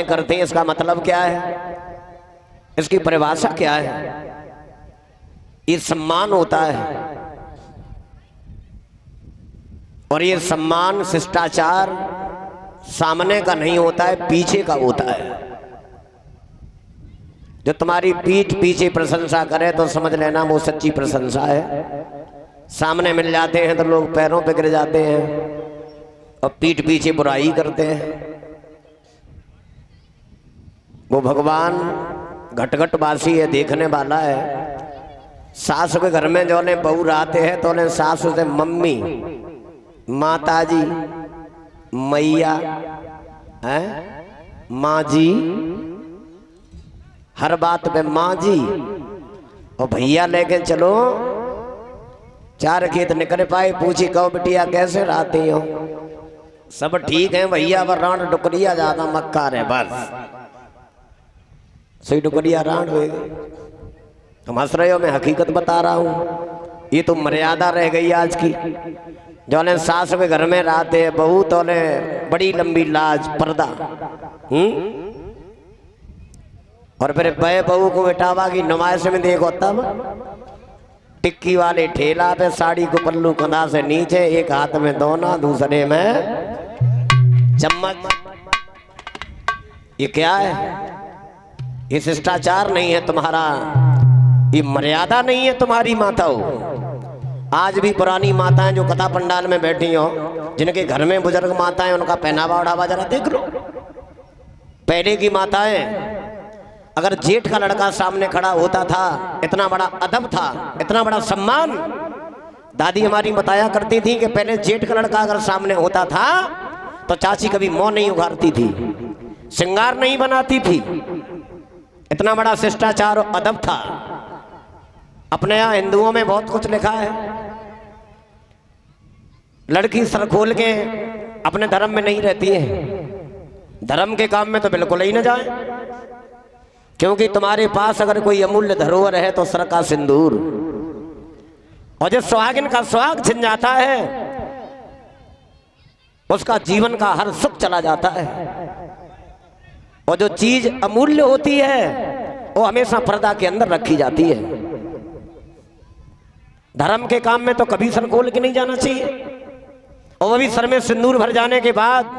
करते हैं, इसका मतलब क्या है, इसकी परिभाषा क्या है। ये सम्मान होता है और ये सम्मान शिष्टाचार सामने का नहीं होता है, पीछे का होता है। जो तुम्हारी पीठ पीछे प्रशंसा करे तो समझ लेना वो सच्ची प्रशंसा है। सामने मिल जाते हैं तो लोग पैरों पे गिर जाते हैं और पीठ पीछे बुराई करते हैं। वो भगवान घट घट वासी है, देखने वाला है। सास के घर में जो ने बहू रहते हैं तो उन्हें सास से मम्मी, माताजी, मैया है, माँ जी, हर बात पे माँ जी और भैया लेके चलो। चार खेत निकल पाए, पूछी कहो बिटिया कैसे रहती हो, सब ठीक है भैया, पर राण डुकरिया ज्यादा मक्कार है, बस सही डुकरिया राण हुए। तुम हंस रहे हो, मैं हकीकत बता रहा हूँ। ये तो मर्यादा रह गई आज की। जो ने सास के घर में रहते हैं बहू तो ने बड़ी लंबी लाज पर्दा, और फिर बे बहू को बेटावा की नुमाइश में देखो तब टिक्की वाले ठेला पे साड़ी को पल्लू कंधा से नीचे, एक हाथ में दोना दूसरे में चम्मच। ये क्या है? ये शिष्टाचार नहीं है तुम्हारा, ये मर्यादा नहीं है तुम्हारी माताओं। आज भी पुरानी माताएं जो कथा पंडाल में बैठी हो, जिनके घर में बुजुर्ग माताएं, उनका पहनावा ओढ़ावा जरा देख लो। पहले की माताएं, अगर जेठ का लड़का सामने खड़ा होता था, इतना बड़ा अदब था, इतना बड़ा सम्मान। दादी हमारी बताया करती थी कि पहले जेठ का लड़का अगर सामने होता था तो चाची कभी मुंह नहीं उघाड़ती थी, श्रृंगार नहीं बनाती थी। इतना बड़ा शिष्टाचार और अदब था। अपने यहाँ हिंदुओं में बहुत कुछ लिखा है। लड़की सर खोल के अपने धर्म में नहीं रहती है, धर्म के काम में तो बिल्कुल ही न जाए, क्योंकि तुम्हारे पास अगर कोई अमूल्य धरोहर है तो सर का सिंदूर, और जो सुहागिन का सुहाग छिन जाता है उसका जीवन का हर सुख चला जाता है। और जो चीज अमूल्य होती है वो हमेशा पर्दा के अंदर रखी जाती है। धर्म के काम में तो कभी सर खोल के नहीं जाना चाहिए, और वो भी सर में सिंदूर भर जाने के बाद।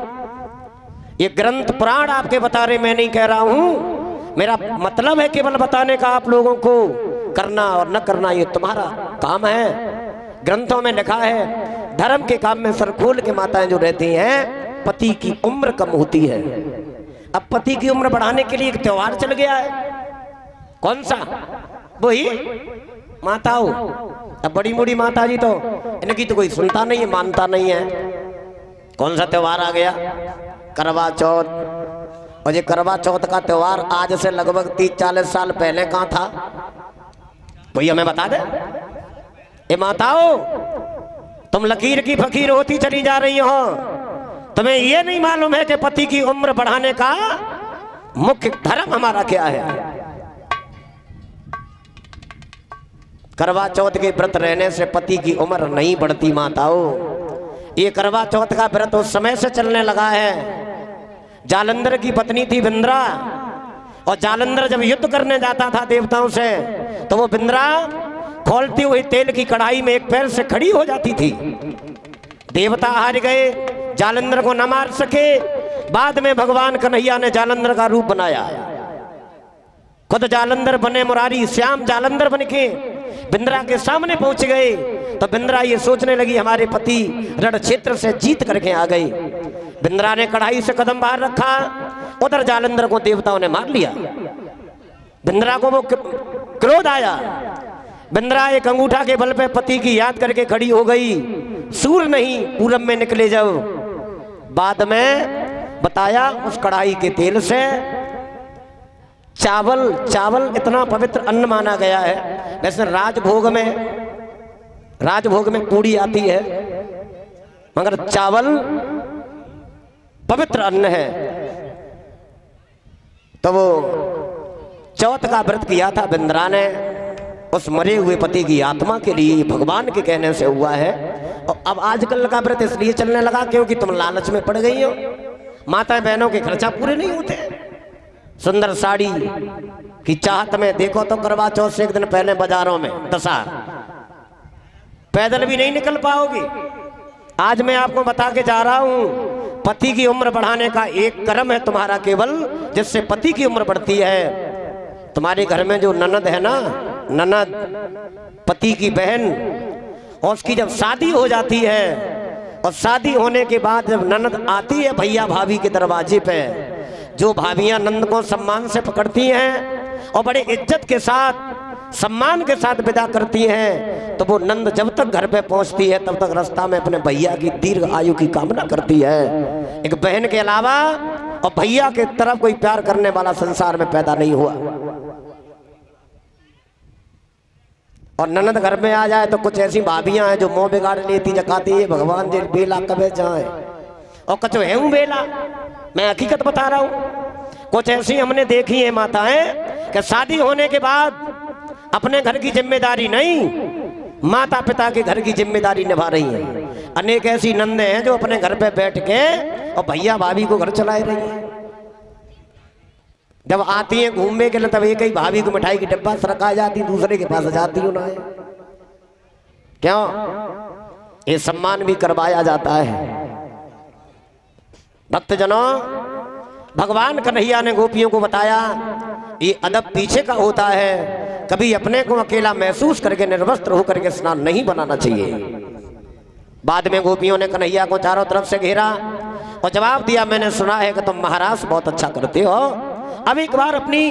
ये ग्रंथ पुराण आपके बता रहे, मैं नहीं कह रहा हूं। मेरा मतलब है केवल बताने का, आप लोगों को करना और न करना ये तुम्हारा काम है। ग्रंथों में लिखा है धर्म के काम में सर खोल के माताएं जो रहती हैं, पति की उम्र कम होती है। अब पति की उम्र बढ़ाने के लिए एक त्योहार चल गया है, कौन सा? वही माताओं। अब बड़ी बूढ़ी माता जी तो इनकी तो कोई सुनता नहीं है, मानता नहीं है। कौन सा त्योहार आ गया? करवा चौथ। और ये करवा चौथ का त्योहार आज से लगभग 30-40 साल पहले कहाँ था? कोई हमें बता दे। ये माताओं, तुम लकीर की फकीर होती चली जा रही हो, तुम्हें यह नहीं मालूम है कि पति की उम्र बढ़ाने का मुख्य धर्म हमारा क्या है। करवा चौथ के व्रत रहने से पति की उम्र नहीं बढ़ती माताओं। ये करवा चौथ का व्रत उस समय से चलने लगा है। जालंधर की पत्नी थी बिंद्रा, और जालंधर जब युद्ध करने जाता था देवताओं से तो वो बिंद्रा खोलती हुई तेल की कढ़ाई में एक पैर से खड़ी हो जाती थी। देवता हार गए, जालंधर को न मार सके। बाद में भगवान कन्हैया ने जालंधर का रूप बनाया। खुद जालंधर बने मुरारी श्याम जालंधर बन के बिंद्रा के सामने पहुंच गए। तो बिंद्रा ये सोचने लगी हमारे पति रण क्षेत्र से जीत करके आ गए। बिंद्रा ने कढ़ाई से कदम बाहर रखा, उधर जालंधर को देवताओं ने मार लिया। बिंद्रा को वो क्रोध आया। बिंद्रा एक अंगूठा के बल पे पति की याद करके खड़ी हो गई। सूर नहीं पूरब में निकले जब, बाद में बताया उस कढ़ाई के तेल से चावल इतना पवित्र अन्न माना गया है। वैसे राजभोग में पूड़ी आती है, मगर चावल पवित्र अन्न है। तो वो चौथ का व्रत किया था बिंद्रा ने उस मरे हुए पति की आत्मा के लिए, भगवान के कहने से हुआ है। और अब आजकल का व्रत इसलिए चलने लगा क्योंकि तुम लालच में पड़ गई हो। माता बहनों के खर्चा पूरे नहीं होते। सुंदर साड़ी की चाहत में। देखो तो करवा चौथ से एक दिन पहले बाजारों में दशा, पैदल भी नहीं निकल पाओगे। आज मैं आपको बता के जा रहा हूं, पति की उम्र बढ़ाने का एक कर्म है तुम्हारा केवल, जिससे पति की उम्र बढ़ती है। तुम्हारे घर में जो ननद है ना, ननद पति की बहन, और उसकी जब शादी हो जाती है, और शादी होने के बाद जब ननद आती है भैया भाभी के दरवाजे पे, जो भाभियां नंद को सम्मान से पकड़ती हैं और बड़े इज्जत के साथ सम्मान के साथ विदा करती हैं, तो वो नंद जब तक घर पे पहुंचती है तब तक रास्ता में अपने भैया की दीर्घ आयु की कामना करती है। एक बहन के अलावा और भैया के तरफ कोई प्यार करने वाला संसार में पैदा नहीं हुआ। और ननद घर में आ जाए तो कुछ ऐसी भाभियां हैं जो मुंह बिगाड़ लेती, जकाती है भगवान जी बेला कबे जाए, और कचो है हूं बेला। मैं हकीकत बता रहा हूं, कुछ ऐसी हमने देखी है माताएं कि शादी होने के बाद अपने घर की जिम्मेदारी नहीं, माता पिता के घर की जिम्मेदारी निभा रही हैं। अनेक ऐसी नंदे हैं जो अपने घर पे बैठ के और भैया भाभी को घर चलाए रही हैं। जब आती हैं घूमने के लिए तब एक ही भाभी को मिठाई की डब्बा सरका जाती, दूसरे के पास जाती हूं ना। क्यों? ये सम्मान भी करवाया जाता है। भक्तजनों, भगवान कन्हैया ने गोपियों को बताया ये अदब पीछे का होता है। कभी अपने को अकेला महसूस करके निर्वस्त्र होकर के स्नान नहीं बनाना चाहिए। बाद में गोपियों ने कन्हैया को चारों तरफ से घेरा और जवाब दिया, मैंने सुना है कि तुम महाराज बहुत अच्छा करते हो, अब एक बार अपनी